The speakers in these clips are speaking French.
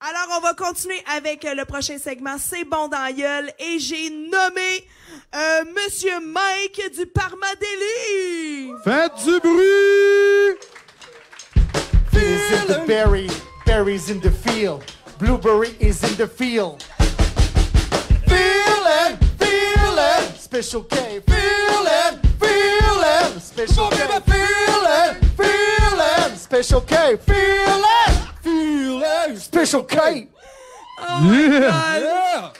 Alors, on va continuer avec le prochain segment, C'est bon dans la gueule, et j'ai nommé Monsieur Mike du Parmadélie. Faites du bruit! Fizz in the berry, berries in the field, blueberry is in the field. Feel it, Special K. Feel it, Special K. Feel it, Special K. Feel it, Special K. Oh my God. Yeah!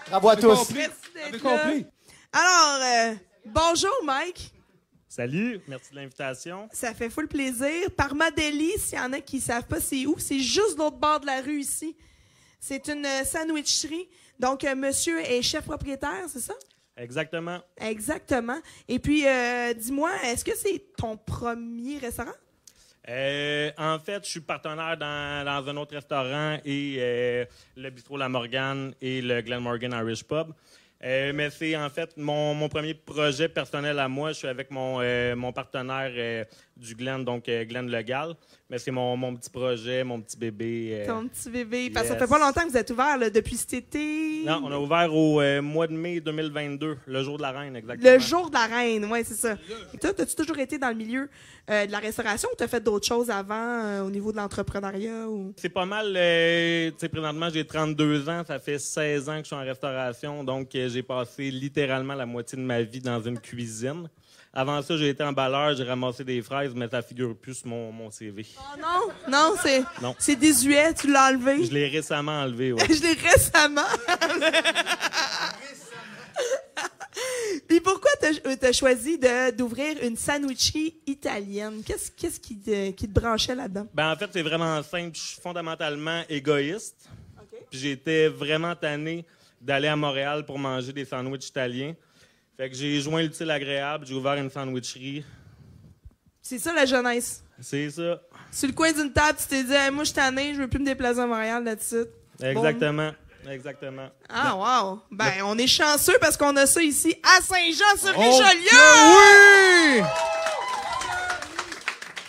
Bravo à tous. Merci Avez d'être compris? là. Alors, bonjour Mike. Salut, merci de l'invitation. Ça fait full plaisir. Parmadélie, s'il y en a qui savent pas c'est où, c'est juste de l'autre bord de la rue ici. C'est une sandwicherie. Donc, monsieur est chef propriétaire, c'est ça? Exactement. Exactement. Et puis, dis-moi, est-ce que c'est ton premier restaurant? En fait, je suis partenaire dans un autre restaurant et le bistrot La Morgane et le Glenmorgan Irish Pub. Mais c'est en fait mon premier projet personnel à moi. Je suis avec mon partenaire du Glen, donc Glen Legal. Mais c'est mon petit projet, mon petit bébé. Ton petit bébé. Parce que ça yes. fait pas longtemps que vous êtes ouvert là, depuis cet été. Non, on a ouvert au mois de mai 2022, le jour de la reine, exactement. Le jour de la reine, oui, c'est ça. Et toi, as-tu toujours été dans le milieu de la restauration ou t'as fait d'autres choses avant au niveau de l'entrepreneuriat? Ou... C'est pas mal. Tu sais, présentement, j'ai 32 ans. Ça fait 16 ans que je suis en restauration. Donc, j'ai passé littéralement la moitié de ma vie dans une cuisine. Avant ça, j'ai été emballeur, j'ai ramassé des fraises, mais ça figure plus sur mon CV. Oh non, non, Non. c'est désuet, tu l'as enlevé. Je l'ai récemment enlevé, ouais. Je l'ai récemment. Puis pourquoi t'as choisi d'ouvrir une sandwicherie italienne? Qu'est-ce qui te branchait là-dedans? Ben, en fait, c'est vraiment simple. Je suis fondamentalement égoïste. OK. Puis j'étais vraiment tanné d'aller à Montréal pour manger des sandwichs italiens. Fait que j'ai joint l'utile agréable, j'ai ouvert une sandwicherie. C'est ça la jeunesse. C'est ça. Sur le coin d'une table, tu t'es dit hey, « Moi, je suis tanné, je veux plus me déplacer à Montréal là-dessus. » Exactement. Exactement. Ah, wow! Ben, on est chanceux parce qu'on a ça ici à Saint-Jean-sur-Richelieu! Oui!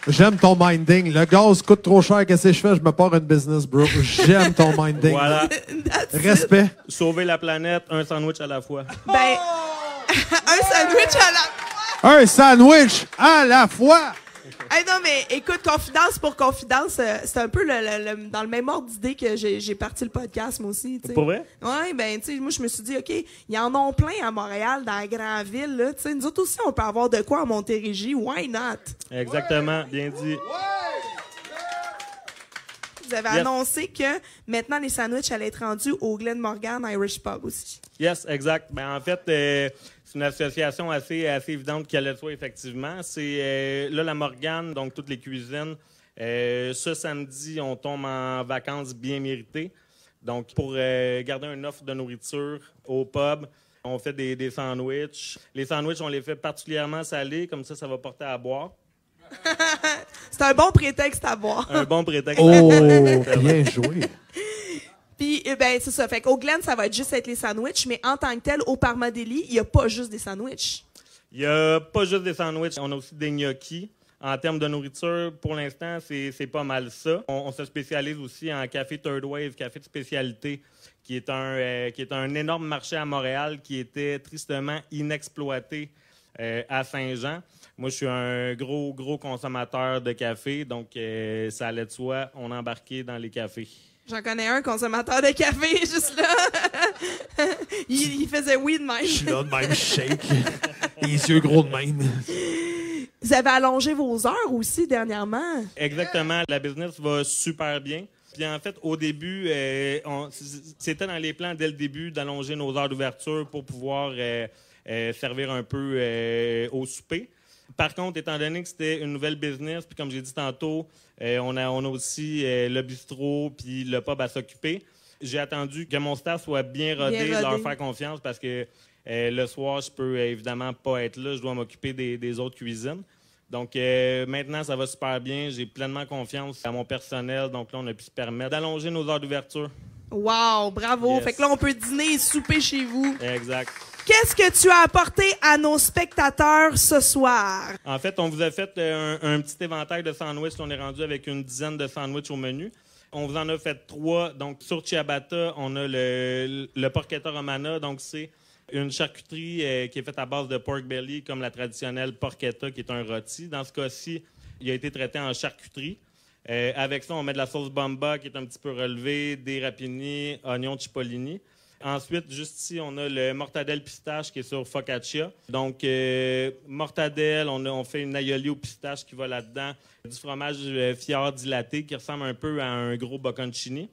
J'aime ton minding. Le gaz coûte trop cher. Qu'est-ce que je fais? Je me pars une business, bro. J'aime ton minding. Voilà. That's it. Respect. Sauver la planète, un sandwich à la fois. Ben, un sandwich à la... Un sandwich à la fois. Hey, non, mais écoute, confidence pour confidence, c'est un peu dans le même ordre d'idée que j'ai parti le podcast, moi aussi. T'sais. Pour vrai? Oui, ben, tu sais, moi, je me suis dit, OK, ils en ont plein à Montréal, dans la grande ville, là. Tu sais, nous autres aussi, on peut avoir de quoi à Montérégie. Why not? Exactement, bien dit. Vous avez Yes. annoncé que maintenant, les sandwichs allaient être rendus au Glenmorgan Irish Pub aussi. Yes, exact. Ben, en fait, c'est une association assez évidente qui allait de soi, effectivement. C'est là, la Morgane, donc toutes les cuisines. Ce samedi, on tombe en vacances bien méritées. Donc, pour garder une offre de nourriture au pub, on fait des sandwichs. Les sandwichs, on les fait particulièrement salés, comme ça va porter à boire. C'est un bon prétexte à boire. Un bon prétexte. Oh, bien joué. Puis, ben, c'est ça. Fait qu'au Glen, ça va être juste être les sandwichs, mais en tant que tel, au Parmadélie, il n'y a pas juste des sandwichs. Il n'y a pas juste des sandwichs, on a aussi des gnocchis. En termes de nourriture, pour l'instant, c'est pas mal ça. On se spécialise aussi en café Third Wave, café de spécialité, qui est un énorme marché à Montréal qui était tristement inexploité à Saint-Jean. Moi, je suis un gros consommateur de café, donc ça allait de soi, on embarquait dans les cafés. J'en connais un consommateur de café, juste là. il faisait oui de même. Je suis là de même, shake. Les yeux gros de même. Vous avez allongé vos heures aussi dernièrement. Exactement. La business va super bien. Puis en fait, au début, c'était dans les plans dès le début d'allonger nos heures d'ouverture pour pouvoir servir un peu au souper. Par contre, étant donné que c'était une nouvelle business, puis comme j'ai dit tantôt, on a aussi le bistrot puis le pub à s'occuper. J'ai attendu que mon staff soit bien rodé, de leur faire confiance parce que le soir, je peux évidemment pas être là. Je dois m'occuper des autres cuisines. Donc maintenant, ça va super bien. J'ai pleinement confiance à mon personnel. Donc là, on a pu se permettre d'allonger nos heures d'ouverture. Wow, bravo. Yes. Fait que là, on peut dîner et souper chez vous. Exact. Qu'est-ce que tu as apporté à nos spectateurs ce soir? En fait, on vous a fait un petit éventail de sandwichs. On est rendu avec une dizaine de sandwichs au menu. On vous en a fait 3. Donc, sur ciabatta, on a le porchetta romana. Donc, c'est une charcuterie qui est faite à base de pork belly, comme la traditionnelle porchetta, qui est un rôti. Dans ce cas-ci, il a été traité en charcuterie. Avec ça, on met de la sauce bomba, qui est un petit peu relevée, des rapini, oignons cipollini. Ensuite, juste ici, on a le mortadelle pistache qui est sur focaccia. Donc, mortadelle, on fait une aioli au pistache qui va là-dedans. Du fromage Fior dilaté qui ressemble un peu à un gros bocconcini.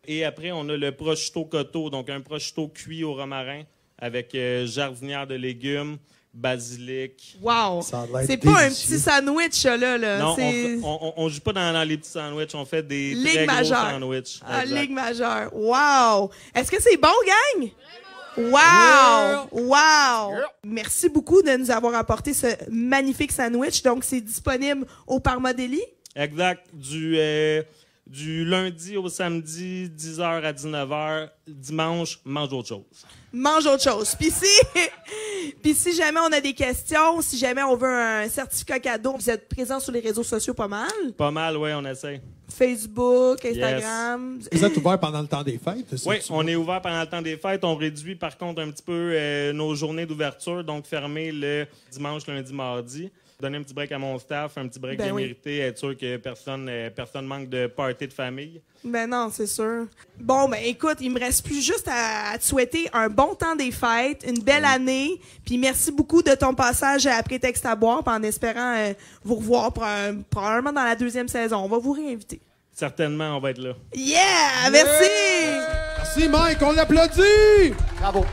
Et après, on a le prosciutto cotto, donc un prosciutto cuit au romarin avec jardinière de légumes, basilic. Wow! Ça a l'air C'est pas un délicieux. petit sandwich, là. Non, C'est on joue pas dans les petits sandwichs, on fait des Ligue très gros majeure. sandwichs. Ah, Exact. Ligue majeure. Wow! Est-ce que c'est bon, gang? Wow! Wow! Merci beaucoup de nous avoir apporté ce magnifique sandwich. Donc, c'est disponible au Parma Deli. Exact. Du lundi au samedi, 10h à 19h. Dimanche, mange autre chose. Mange autre chose. Puis si jamais on a des questions, si jamais on veut un certificat cadeau, vous êtes présent sur les réseaux sociaux pas mal. Pas mal, oui, on essaie. Facebook, Instagram. Vous êtes ouvert pendant le temps des fêtes? Oui, on est ouvert pendant le temps des fêtes. On réduit par contre un petit peu nos journées d'ouverture, donc fermé le dimanche, lundi, mardi. Donner un petit break à mon staff, un petit break Ben bien oui. mérité, être sûr que personne manque de party de famille. Ben non, c'est sûr. Bon, ben écoute, il me reste plus juste à te souhaiter un bon temps des fêtes, une belle année, puis merci beaucoup de ton passage à Prétexte à boire, puis en espérant vous revoir probablement dans la 2e saison. On va vous réinviter. Certainement, on va être là. Yeah! Merci! Merci, Mike, on l'applaudit! Bravo.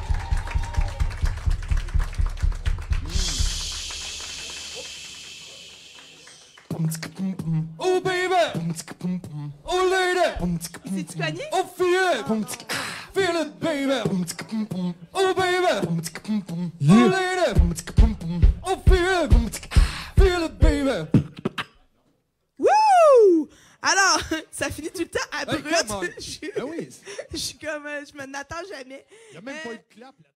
Oh baby, oh lady, C'est-tu connu? oh feel it, feel it baby, oh baby, oh lady, oh feel it baby. Wouh! Alors, ça finit tout le temps à Hey, brut. come on. Je Ben oui, je suis comme, je me n'attends jamais. il n'y a même pas eu de clap là.